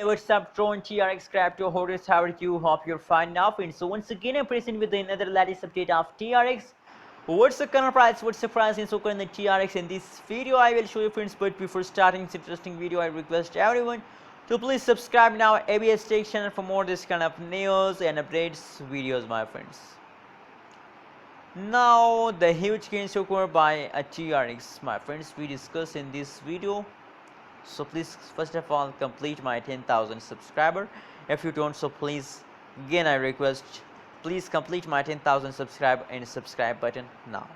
Hey, what's up, Tron TRX crypto holders? How are you? Hope you're fine now, friends. So once again, I'm present with another latest update of TRX. What's the current price? What's the price in so in the TRX? In this video, I will show you, friends. But before starting this interesting video, I request everyone to please subscribe now ABS Tech channel for more this kind of news and updates videos, my friends. Now the huge gains occurred by a TRX, my friends. We discuss in this video. So please first of all complete my 10,000 subscriber. If you don't, so please again I request please complete my 10,000 subscribe and subscribe button now.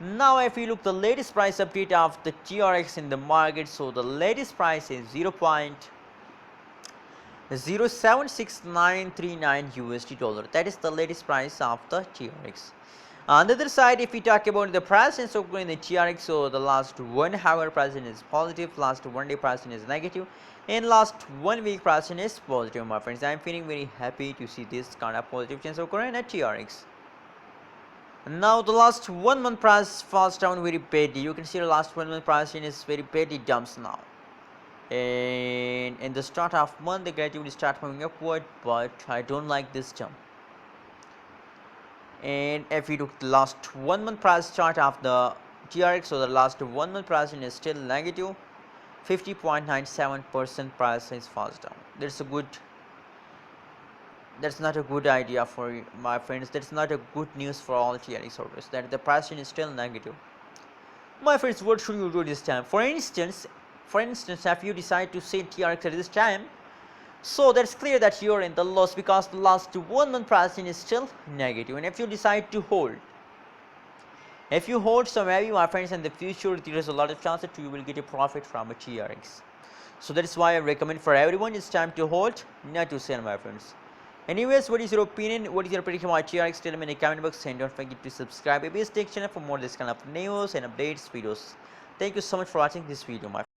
Now if you look the latest price update of the TRX in the market, so the latest price is 0.07639 USD dollar. That is the latest price of the TRX. On the other side, if we talk about the price in the TRX, so the last 1 hour price is positive, last 1 day price is negative, and last 1 week price is positive, my friends. I am feeling very happy to see this kind of positive change occurring at TRX. Now the last 1 month price falls down very badly. You can see the last 1 month price is very badly dumps now. And in the start of month, they gradually start moving upward, but I don't like this jump. And if we look the last 1 month price chart of the TRX, so the last 1 month price is still negative, 50.97% price is falls down. That's not a good idea for my friends. That's not a good news for all TRX holders, that the price is still negative. My friends, what should you do this time? For instance, if you decide to sell TRX at this time, so that's clear that you're in the loss because the last 1 month pricing is still negative. And if you decide to hold, so maybe, my friends, in the future there is a lot of chance that you will get a profit from a TRX. So that's why I recommend for everyone it's time to hold, not to sell, my friends. Anyways, what is your opinion? What is your prediction about TRX? Tell me in the comment box, and don't forget to subscribe ABS Tech channel for more this kind of news and updates videos. Thank you so much for watching this video, my friends.